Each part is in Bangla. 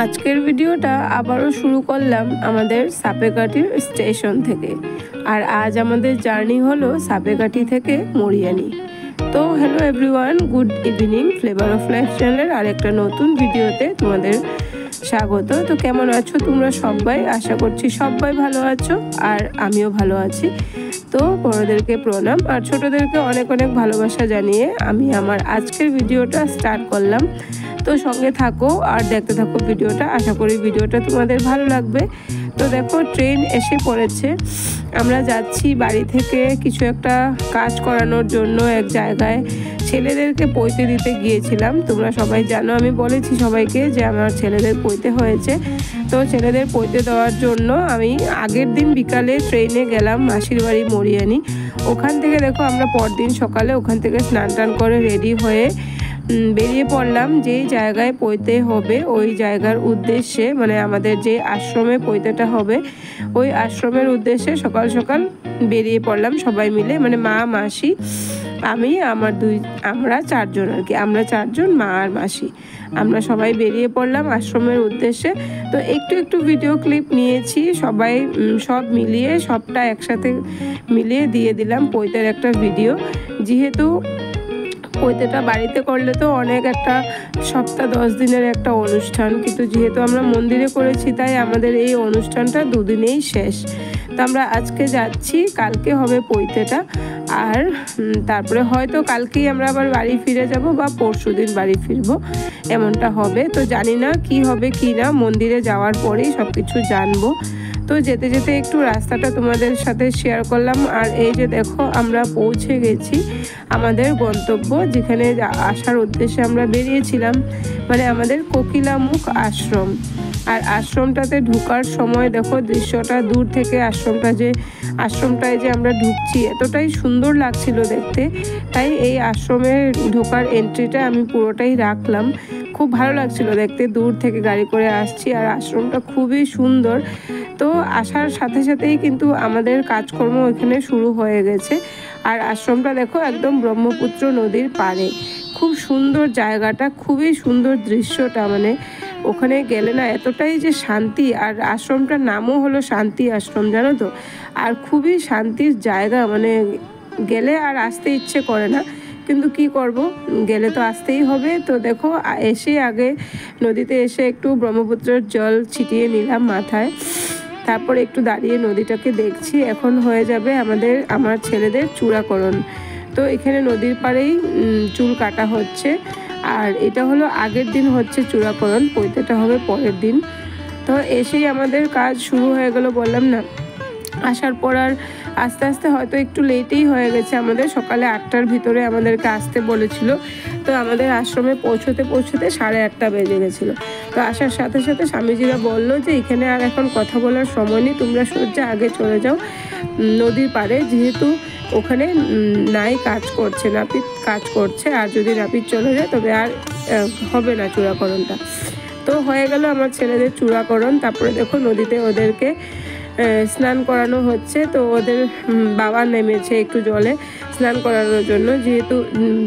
আজকের ভিডিওটা আবারও শুরু করলাম আমাদের সাপেকাঠির স্টেশন থেকে। আর আজ আমাদের জার্নি হলো সাপেকাঠি থেকে মরিয়ানি। তো hello everyone, good evening. Flavour of life চ্যানেলের আরেকটা নতুন ভিডিওতে তোমাদের স্বাগত। তো কেমন আছো তোমরা সবাই? আশা করছি সবাই ভালো আছো, আর আমিও ভালো আছি। তো বড়োদেরকে প্রণাম আর ছোটোদেরকে অনেক অনেক ভালোবাসা জানিয়ে আমি আমার আজকের ভিডিওটা স্টার্ট করলাম। তো সঙ্গে থাকো আর দেখতে থাকো ভিডিওটা। আশা করি ভিডিওটা তোমাদের ভালো লাগবে। তো দেখো, ট্রেন এসে পড়েছে। আমরা যাচ্ছি বাড়ি থেকে কিছু একটা কাজ করানোর জন্য এক জায়গায়। ছেলেদেরকে পৈতে দিতে গিয়েছিলাম। তোমরা সবাই জানো, আমি বলেছি সবাইকে যে আমার ছেলেদের পৈতে হয়েছে। তো ছেলেদের পৈতে দেওয়ার জন্য আমি আগের দিন বিকালে ট্রেনে গেলাম মাসির বাড়ি মরিয়ানি। ওখান থেকে দেখো আমরা পরদিন সকালে ওখান থেকে স্নান টান করে রেডি হয়ে বেরিয়ে পড়লাম যেই জায়গায় পৈতে হবে ওই জায়গার উদ্দেশ্যে, মানে আমাদের যে আশ্রমে পৈতেটা হবে ওই আশ্রমের উদ্দেশ্যে সকাল সকাল বেরিয়ে পড়লাম সবাই মিলে, মানে মা, মাসি, আমি, আমরা চারজন আর কি। আমরা চারজন, মা আর মাসি, আমরা সবাই বেরিয়ে পড়লাম আশ্রমের উদ্দেশ্যে। তো একটু একটু ভিডিও ক্লিপ নিয়েছি, সবাই সব মিলিয়ে সবটা একসাথে মিলিয়ে দিয়ে দিলাম পৈতের একটা ভিডিও। যেহেতু পৈতেটা বাড়িতে করলে তো অনেক একটা সপ্তাহ 10 দিনের একটা অনুষ্ঠান, কিন্তু যেহেতু আমরা মন্দিরে করেছি তাই আমাদের এই অনুষ্ঠানটা 2 দিনেই শেষ। তো আমরা আজকে যাচ্ছি, কালকে হবে পৈতেটা, আর তারপরে হয়তো কালকেই আমরা আবার বাড়ি ফিরে যাব বা পরশু দিন বাড়ি ফিরবো, এমনটা হবে। তো জানি না কি হবে কি না, মন্দিরে যাওয়ার পরেই সব কিছু জানবো। তো যেতে যেতে একটু রাস্তাটা তোমাদের সাথে শেয়ার করলাম। আর এই যে দেখো, আমরা পৌঁছে গেছি আমাদের গন্তব্য, যেখানে আসার উদ্দেশ্যে আমরা বেরিয়েছিলাম, মানে আমাদের কোকিলামুখ আশ্রম। আর আশ্রমটাতে ঢোকার সময় দেখো দৃশ্যটা দূর থেকে, আশ্রমটায় যে আমরা ঢুকছি এতটাই সুন্দর লাগছিল দেখতে, তাই এই আশ্রমে ঢোকার এন্ট্রিটা আমি পুরোটাই রাখলাম। খুব ভালো লাগছিল দেখতে, দূর থেকে গাড়ি করে আসছি আর আশ্রমটা খুবই সুন্দর। তো আসার সাথে সাথেই কিন্তু আমাদের কাজকর্ম এখানে শুরু হয়ে গেছে। আর আশ্রমটা দেখো একদম ব্রহ্মপুত্র নদীর পাড়ে, খুব সুন্দর জায়গাটা, খুবই সুন্দর দৃশ্যটা, মানে ওখানে গেলে না এতটাই যে শান্তি। আর আশ্রমটার নামও হলো শান্তি আশ্রম, জানো তো। আর খুবই শান্তির জায়গা, মানে গেলে আর আসতে ইচ্ছে করে না, কিন্তু কি করব, গেলে তো আসতেই হবে। তো দেখো এসে আগে নদীতে এসে একটু ব্রহ্মপুত্রের জল ছিটিয়ে নিলাম মাথায়, তারপরে একটু দাঁড়িয়ে নদীটাকে দেখছি। এখন হয়ে যাবে আমার ছেলেদের চূড়াকরণ। তো এখানে নদীর পাড়েই চুল কাটা হচ্ছে, আর এটা হলো আগের দিন হচ্ছে চূড়াকরণ, পৈতেটা হবে পরের দিন। তো এসেই আমাদের কাজ শুরু হয়ে গেল, বললাম না। আসার পর আর আস্তে আস্তে হয়তো একটু লেটেই হয়ে গেছে আমাদের, সকালে 8টার ভিতরে আমাদেরকে আসতে বলেছিল। তো আমাদের আশ্রমে পৌঁছতে 8:30 বেজে গেছিলো। তো আসার সাথে সাথে স্বামীজিরা বললো যে এখানে আর এখন কথা বলার সময় নেই, তোমরা সোজা আগে চলে যাও নদীর পাড়ে, যেহেতু ওখানে নাই কাজ করছে, নাপিত কাজ করছে, আর যদি নাপিত চলে যায় তবে আর হবে না চূড়াকরণটা। তো হয়ে গেল আমার ছেলেদের চূড়াকরণ। তারপরে দেখো নদীতে ওদেরকে স্নান করানো হচ্ছে। তো ওদের বাবা নেমেছে একটু জলে স্নান করানোর জন্য, যেহেতু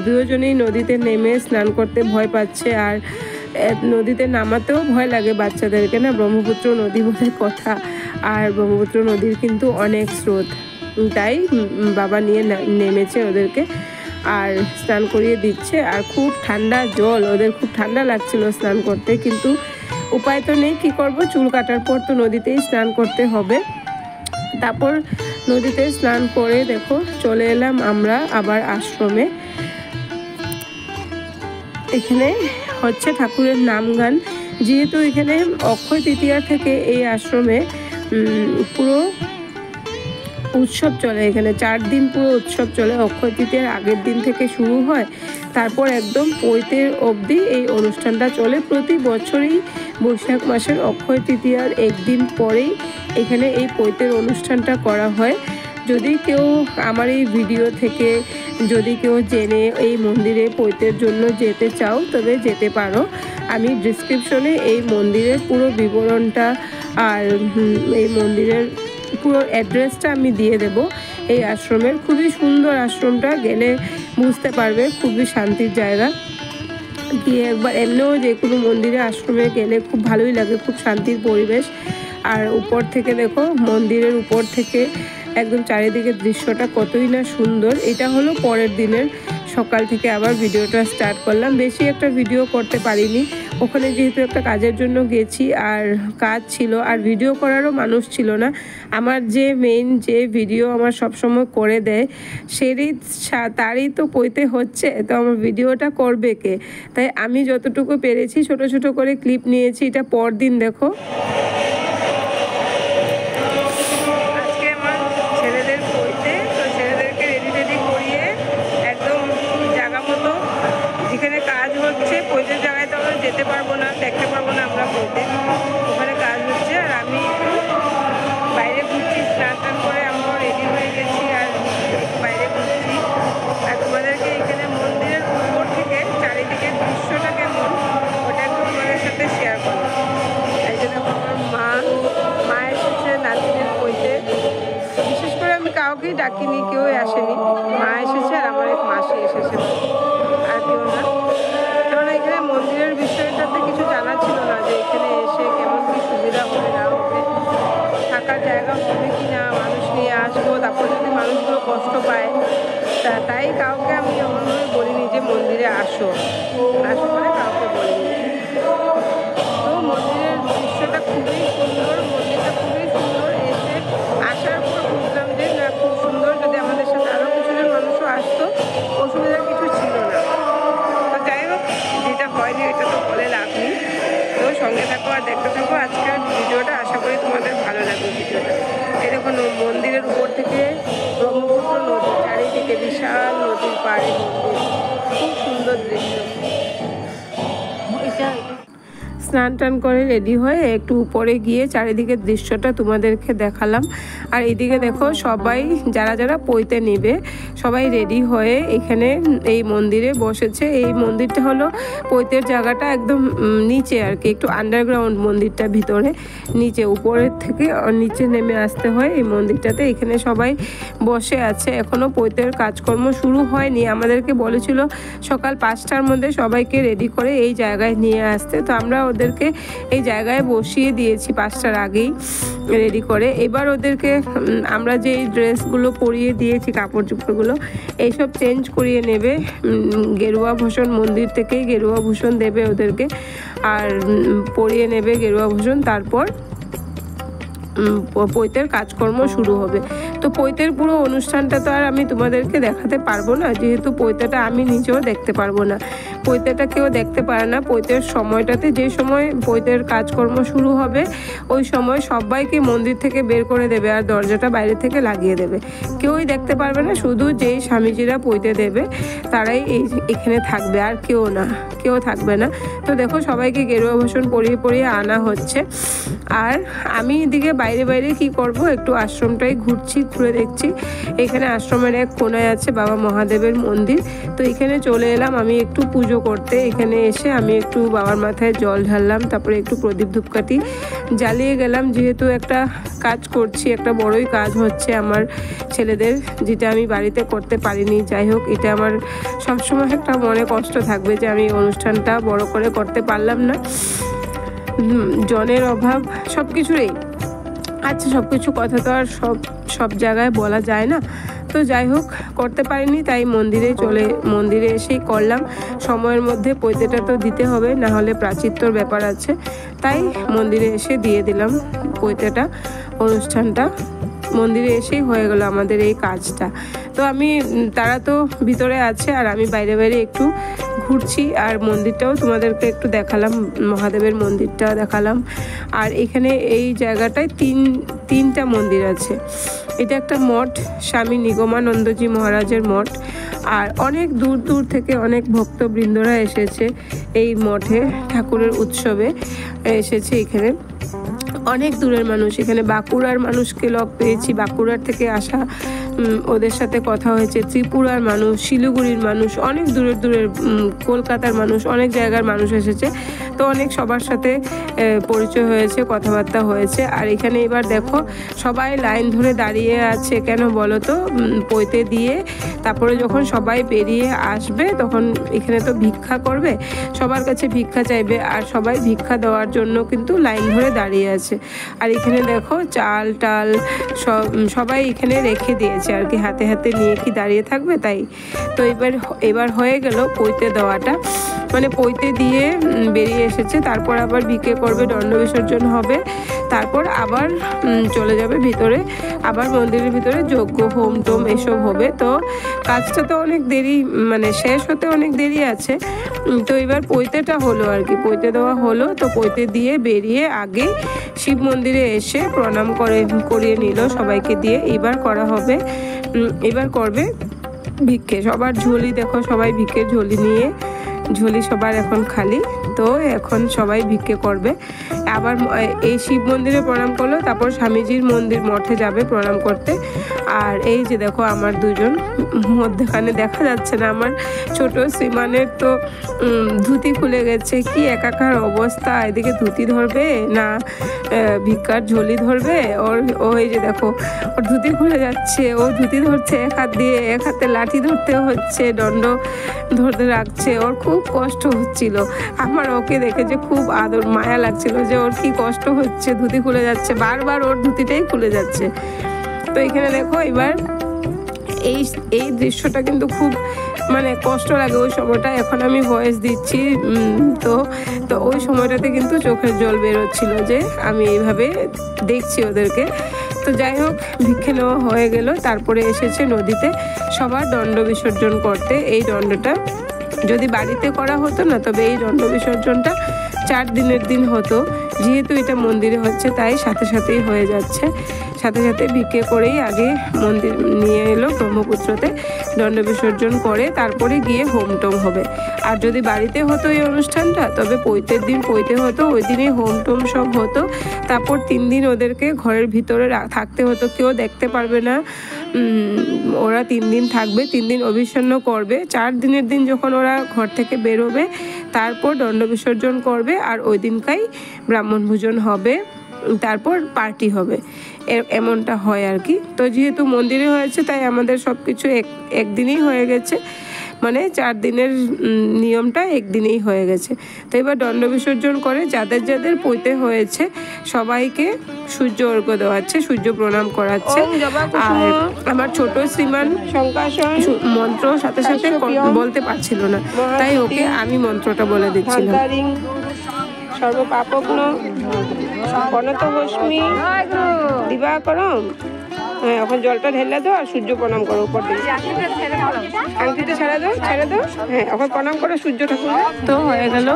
দুজনেই নদীতে নেমে স্নান করতে ভয় পাচ্ছে, আর নদীতে নামাতেও ভয় লাগে বাচ্চাদেরকে, না, ব্রহ্মপুত্র নদী বলে কথা, আর ব্রহ্মপুত্র নদীর কিন্তু অনেক স্রোত, তাই বাবা নিয়ে নেমেছে ওদেরকে আর স্নান করিয়ে দিচ্ছে। আর খুব ঠান্ডা জল, ওদের খুব ঠান্ডা লাগছিল স্নান করতে, কিন্তু উপায় তো নেই, কী করবো, চুল কাটার পর তো নদীতেই স্নান করতে হবে। তারপর নদীতে স্নান করে দেখো চলে এলাম আমরা আবার আশ্রমে। এখানে হচ্ছে ঠাকুরের নাম গান, যেহেতু এখানে অক্ষয় তৃতীয়া থেকে এই আশ্রমে পুরো উৎসব চলে, এখানে 4 দিন পুরো উৎসব চলে। অক্ষয় তৃতীয়ার আগের দিন থেকে শুরু হয়, তারপর একদম পৈতের অবধি এই অনুষ্ঠানটা চলে। প্রতি বছরই বৈশাখ মাসের অক্ষয় তৃতীয়ার একদিন পরেই এখানে এই পৈতের অনুষ্ঠানটা করা হয়। যদি কেউ আমার এই ভিডিও থেকে যদি কেউ জেনে এই মন্দিরে পৈতের জন্য যেতে চাও তবে যেতে পারো। আমি ডিসক্রিপশনে এই মন্দিরের পুরো বিবরণটা আর এই মন্দিরের পুরো অ্যাড্রেসটা আমি দিয়ে দেব। এই আশ্রমের খুবই সুন্দর, আশ্রমটা গেলে বুঝতে পারবে, খুবই শান্তির জায়গা। গিয়ে একবার এমনিও যে কোনো মন্দিরে আশ্রমে গেলে খুব ভালোই লাগে, খুব শান্তির পরিবেশ। আর উপর থেকে দেখো, মন্দিরের উপর থেকে একদম চারিদিকে দৃশ্যটা কতই না সুন্দর। এটা হলো পরের দিনের সকাল থেকে আবার ভিডিওটা স্টার্ট করলাম। বেশি একটা ভিডিও করতে পারিনি, ওখানে যেহেতু একটা কাজের জন্য গেছি আর কাজ ছিল, আর ভিডিও করারও মানুষ ছিল না। আমার যে মেইন যে ভিডিও আমার সবসময় করে দেয় তারই তো পইতে হচ্ছে, তো আমার ভিডিওটা করবে কে? তাই আমি যতটুকু পেরেছি ছোট ছোট করে ক্লিপ নিয়েছি। এটা পরদিন দেখো, যেতে পারবো না, দেখতে পারবো না আমরা বলতে, ওখানে কাজ হচ্ছে। আর আমি বাইরে ঘুরছি, স্নান টান করে আমরা রেডি হয়ে গেছি আর বাইরে ঘুরছি। আর তোমাদেরকে এখানে মন্দিরের উপর থেকে চারিদিকের দৃশ্যটা কেমন ওটা একটু তোমাদের সাথে শেয়ার করবো। এই জন্য আমার মা এসেছে নাতিনের বইতে। বিশেষ করে আমি কাউকেই ডাকিনি, কেউ আসেনি, মা এসেছে আর আমার এক মাসি এসেছে, আর কেউ না। এখানে মন্দিরের বিষয়টাতে কিছু জানা ছিল না, যে এখানে এসে কেমন কি সুবিধা হবে না হবে, থাকার জায়গা হবে কি না, মানুষ নিয়ে আসবো, তারপর যদি মানুষগুলো কষ্ট পায়, তাই কাউকে আমি এমনভাবে বলিনি যে মন্দিরে আসো বলে কাউকে বলিনি। তো মন্দিরের দৃশ্যটা খুবই সুন্দর, মন্দিরটা খুবই সুন্দর। এসে আসার পর বুঝলাম যে না, খুব সুন্দর। যদি আমাদের সাথে আরও কিছুজন মানুষও আসতো, অসুবিধার কিছু ছিল না। যেটা হয়নি এটা তো বলে লাভ নেই। তো সঙ্গে থাকো আর দেখতে থাকো আজকের ভিডিওটা, আশা করি তোমাদের ভালো লাগবে ভিডিওটা। এই দেখুন, মন্দিরের উপর থেকে ব্রহ্মপুত্র নদী, চারিদিকে বিশাল নদীর পাড়ে মন্দির, খুব সুন্দর দৃশ্য। এটা স্নান টান করে রেডি হয়ে একটু উপরে গিয়ে চারিদিকের দৃশ্যটা তোমাদেরকে দেখালাম। আর এদিকে দেখো, সবাই যারা যারা পইতে নেবে সবাই রেডি হয়ে এখানে এই মন্দিরে বসেছে। এই মন্দিরটা হলো পইতের জায়গাটা একদম নিচে আর কি, একটু আন্ডারগ্রাউন্ড মন্দিরটা, ভিতরে নিচে, উপরের থেকে নিচে নেমে আসতে হয় এই মন্দিরটাতে। এখানে সবাই বসে আছে, এখনও পইতের কাজকর্ম শুরু হয়নি। আমাদেরকে বলেছিল সকাল 5টার মধ্যে সবাইকে রেডি করে এই জায়গায় নিয়ে আসতে, তো আমরা ওদেরকে এই জায়গায় বসিয়ে দিয়েছি 5টার আগেই রেডি করে। এবার ওদেরকে আমরা যে ড্রেসগুলো পরিয়ে দিয়েছি, কাপড় চোপড়গুলো এইসব চেঞ্জ করিয়ে নেবে। গেরুয়া ভূষণ মন্দির থেকেই গেরুয়া ভূষণ দেবে ওদেরকে, আর পরিয়ে নেবে গেরুয়া ভূষণ। তারপর পৈতের কাজকর্ম শুরু হবে। তো পৈতের পুরো অনুষ্ঠানটা তো আর আমি তোমাদেরকে দেখাতে পারবো না, যেহেতু পৈতেটা আমি নিজেও দেখতে পারবো না, পৈতেটা কেউ দেখতে পারে না। পৈতের সময়টাতে, যে সময় পৈতের কাজকর্ম শুরু হবে ওই সময় সবাইকে মন্দির থেকে বের করে দেবে আর দরজাটা বাইরে থেকে লাগিয়ে দেবে, কেউই দেখতে পারবে না। শুধু যেই স্বামীজিরা পৈতে দেবে তারাই এখানে থাকবে, আর কেউ থাকবে না। তো দেখো, সবাইকে গেরুয়া ভূষণ পরিয়ে পরিয়ে আনা হচ্ছে। আর আমি এদিকে বাইরে বাইরে কি করব, একটু আশ্রমটাই ঘুরে দেখছি। এখানে আশ্রমের এক কোনায় আছে বাবা মহাদেবের মন্দির, তো এখানে চলে এলাম আমি একটু পুজো করতে। এখানে এসে আমি একটু বাবার মাথায় জল ঢাললাম, তারপরে একটু প্রদীপ ধূপকাঠি জ্বালিয়ে গেলাম। যেহেতু একটা কাজ করছি, একটা বড়ই কাজ হচ্ছে আমার ছেলেদের, যেটা আমি বাড়িতে করতে পারিনি। যাই হোক, এটা আমার সবসময় একটা মনে কষ্ট থাকবে যে আমি অনুষ্ঠানটা বড় করে করতে পারলাম না, জনের অভাব, সব কিছুরই। আচ্ছা, সব কিছু কথা তো আর সব জায়গায় বলা যায় না। তো যাই হোক, করতে পারিনি, তাই মন্দিরে এসেই করলাম। সময়ের মধ্যে পৈতেটা তো দিতে হবে, না হলে প্রাচিত্যর ব্যাপার আছে, তাই মন্দিরে এসে দিয়ে দিলাম পৈতেটা। অনুষ্ঠানটা মন্দিরে এসেই হয়ে গেল আমাদের এই কাজটা। তো তারা তো ভিতরে আছে আর আমি বাইরে বাইরে একটু ঘুরছি, আর মন্দিরটাও তোমাদেরকে একটু দেখালাম, মহাদেবের মন্দিরটা দেখালাম। আর এখানে এই জায়গাটায় তিনটা মন্দির আছে। এটা একটা মঠ, স্বামী নিগমানন্দজি মহারাজের মঠ। আর অনেক দূর দূর থেকে অনেক ভক্তবৃন্দরা এসেছে এই মঠে, ঠাকুরের উৎসবে এসেছে। এখানে অনেক দূরের মানুষ, এখানে বাঁকুড়ার মানুষকে লগ পেয়েছি, বাঁকুড়ার থেকে আসা ওদের সাথে কথা হয়েছে, ত্রিপুরার মানুষ, শিলিগুড়ির মানুষ, অনেক দূরের কলকাতার মানুষ, অনেক জায়গার মানুষ এসেছে। তো তো অনেক সবার সাথে পরিচয় হয়েছে, কথাবার্তা হয়েছে। আর এখানে এবার দেখো সবাই লাইন ধরে দাঁড়িয়ে আছে, কেন বলো তো, পৈতে দিয়ে তারপরে যখন সবাই বেরিয়ে আসবে তখন এখানে তো ভিক্ষা করবে, সবার কাছে ভিক্ষা চাইবে, আর সবাই ভিক্ষা দেওয়ার জন্য কিন্তু লাইন ধরে দাঁড়িয়ে আছে। আর এখানে দেখো চাল টাল সবাই এখানে রেখে দিয়েছে আর কি, হাতে হাতে নিয়ে কি দাঁড়িয়ে থাকবে তাই। তো এবার হয়ে গেল পৈতে দেওয়াটা, মানে পৈতে দিয়ে বেরিয়ে এসেছে, তারপর আবার বিকে করবে, দণ্ড বিসর্জন হবে, তারপর আবার চলে যাবে ভিতরে, আবার মন্দিরের ভিতরে যজ্ঞ হোম টোম এসব হবে। তো কাজটা তো অনেক দেরি, মানে শেষ হতে অনেক দেরি আছে। তো এবার পৈতেটা হলো আর কি, পৈতে দেওয়া হলো। তো পৈতে দিয়ে বেরিয়ে আগে শিব মন্দিরে এসে প্রণাম করিয়ে নিল সবাইকে দিয়ে। এবার করা হবে, এবার করবে ভিক্ষে। সবার ঝোলি দেখো, সবাই ভিক্ষের ঝোলি নিয়ে, ঝোলি সবার এখন খালি। তো এখন সবাই ভিক্ষে করবে। আবার এই শিব মন্দিরে প্রণাম করলো, তারপর স্বামীজির মন্দির মঠে যাবে প্রণাম করতে। আর এই যে দেখো আমার দুজন, মধ্যখানে দেখা যাচ্ছে না আমার ছোট শ্রীমানের তো ধুতি খুলে গেছে, কি একাকার অবস্থা। এদিকে ধুতি ধরবে না ভিক্ষার ঝোলি ধরবে, ও এই যে দেখো ওর ধুতি খুলে যাচ্ছে, ও ধুতি ধরছে এক হাত দিয়ে, এক হাতে লাঠি ধরতে হচ্ছে, দণ্ড ধরতে রাখছে, ওর খুব কষ্ট হচ্ছিল। আমার ওকে দেখে যে খুব আদর মায়া লাগছিল যে ওর কি কষ্ট হচ্ছে, ধুতি খুলে যাচ্ছে, বারবার ওর ধুতিটাই খুলে যাচ্ছে। তো এখানে দেখো এবার এই দৃশ্যটা কিন্তু খুব মানে কষ্ট লাগে ওই সময়টা। এখন আমি ভয়েস দিচ্ছি, তো ওই সময়টাতে কিন্তু চোখের জল বেরোচ্ছিল যে আমি এইভাবে দেখছি ওদেরকে। তো যাই হোক, ভিক্ষে নেওয়া হয়ে গেল, তারপরে এসেছে নদীতে সবার দণ্ড বিসর্জন করতে। এই দণ্ডটা যদি বাড়িতে করা হতো না, তবে এই দণ্ড বিসর্জনটা 4 দিনের দিন হতো। যেহেতু এটা মন্দিরে হচ্ছে তাই সাথে সাথেই হয়ে যাচ্ছে, সাথে সাথে ভিক্ষে করেই আগে মন্দির নিয়ে এলো ব্রহ্মপুত্রতে, দণ্ড বিসর্জন করে তারপরে গিয়ে হোম টোম হবে। আর যদি বাড়িতে হতো এই অনুষ্ঠানটা, তবে পৈতের দিন পৈতে হতো, ওই দিনে হোম টোম সব হতো। তারপর 3 দিন ওদেরকে ঘরের ভিতরে থাকতে হতো, কেউ দেখতে পারবে না। ওরা 3 দিন থাকবে, 3 দিন অভিষন্ন করবে। 4 দিনের দিন যখন ওরা ঘর থেকে বেরোবে তারপর দণ্ড বিসর্জন করবে, আর ওই দিনকাই ব্রাহ্মণ ভোজন হবে, তারপর পার্টি হবে, এমনটা হয় আর কি। তো যেহেতু মন্দিরে হয়েছে তাই আমাদের সব কিছু একদিনেই হয়ে গেছে, মানে 4 দিনের নিয়মটা একদিনেই হয়ে গেছে। তো এবার দণ্ড বিসর্জন করে যাদের যাদের পৈতে হয়েছে সবাইকে সূর্য অর্ঘ্য দেওয়াচ্ছে, সূর্য প্রণাম করাচ্ছে। আর আমার ছোট শ্রীমান মন্ত্র সাথে সাথে বলতে পারছিল না, তাই ওকে আমি মন্ত্রটা বলে দিচ্ছিলাম। সর্বপাপগ্ন প্রণত হস্মি দিবাকরম। হ্যাঁ, এখন জলটা ঢেলে দাও আর সূর্য প্রণাম করো উপর থেকে। আংটিটা ছেড়ে দাও। হ্যাঁ, এখন প্রণাম করো সূর্য ঠাকুর। তো হয়ে গেল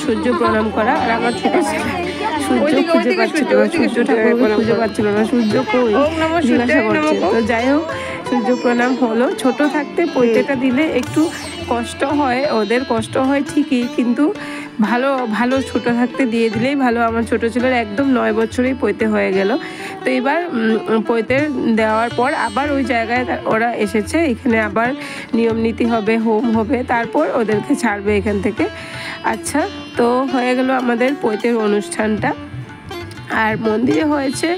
সূর্য প্রণাম করা। আর আমার ছোট সূর্য খুঁজে পাচ্ছিল না, সূর্য ঠাকুর খুঁজে পাচ্ছিল না, সূর্য কই জিজ্ঞাসা করছে। তো যাই হোক, সূর্য প্রণাম হলো। ছোট থাকতে পৈতেটা দিলে একটু কষ্ট হয়, ওদের কষ্ট হয় ঠিকই, কিন্তু ভালো ছোট থাকতে দিয়ে দিলেই ভালো। আমার ছোট ছেলের একদম 9 বছরেই পৈতে হয়ে গেল। তো এবার পৈতে দেওয়ার পর আবার ওই জায়গায় ওরা এসেছে, এখানে আবার নিয়ম নীতি হবে, হোম হবে, তারপর ওদেরকে ছাড়বে এখান থেকে। আচ্ছা, তো হয়ে গেল আমাদের পৈতের অনুষ্ঠানটা। আর মন্দিরে হয়েছে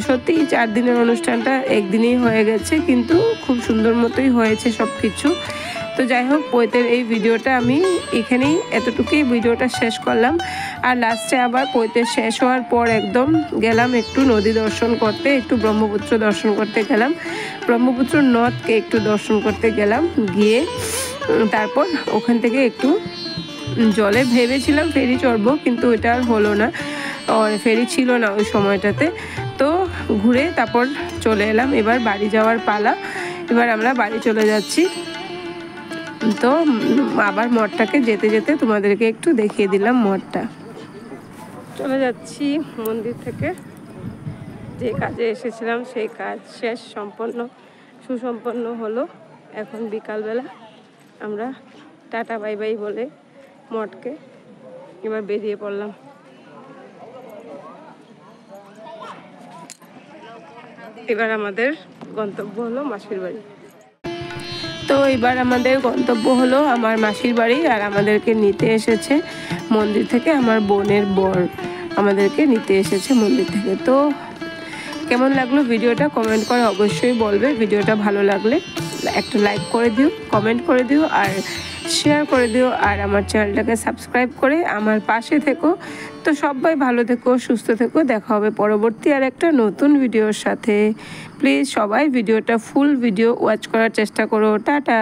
সত্যিই 4 দিনের অনুষ্ঠানটা একদিনেই হয়ে গেছে, কিন্তু খুব সুন্দর মতোই হয়েছে সব কিছু। তো যাই হোক, পৈতের এই ভিডিওটা আমি এখানেই এতটুকুই ভিডিওটা শেষ করলাম। আর লাস্টে আবার পৈতে শেষ হওয়ার পর একদম গেলাম একটু নদী দর্শন করতে, একটু ব্রহ্মপুত্র দর্শন করতে গেলাম, ব্রহ্মপুত্র নদকে একটু দর্শন করতে গেলাম। গিয়ে তারপর ওখান থেকে একটু জলে ভেবেছিলাম ফেরি চড়বো, কিন্তু ওইটা আর হলো না, ফেরি ছিল না ওই সময়টাতে। তো ঘুরে তারপর চলে এলাম। এবার বাড়ি যাওয়ার পালা, এবার আমরা বাড়ি চলে যাচ্ছি। তো আবার মঠটাকে যেতে যেতে তোমাদেরকে একটু দেখিয়ে দিলাম মঠটা। চলে যাচ্ছি মন্দির থেকে, যে কাজে এসেছিলাম সেই কাজ শেষ, সুসম্পন্ন হলো। এখন বিকালবেলা আমরা টাটা বাই বাই বলে মঠকে এবার বেরিয়ে পড়লাম। এবার আমাদের গন্তব্য হলো মাসির বাড়ি। তো এবার আমাদের গন্তব্য হলো আমার মাসির বাড়ি, আর আমাদেরকে নিতে এসেছে মন্দির থেকে আমার বোনের বর আমাদেরকে নিতে এসেছে মন্দির থেকে। তো কেমন লাগলো ভিডিওটা কমেন্ট করে অবশ্যই বলবে। ভিডিওটা ভালো লাগলে একটা লাইক করে দিও, কমেন্ট করে দিও আর শেয়ার করে দিও, আর আমার চ্যানেলটাকে সাবস্ক্রাইব করে আমার পাশে থেকো। তো সবাই ভালো থেকো, সুস্থ থেকো, দেখা হবে পরবর্তী আর একটা নতুন ভিডিওর সাথে। প্লিজ সবাই ভিডিওটা ফুল ভিডিও ওয়াচ করার চেষ্টা করো। টাটা।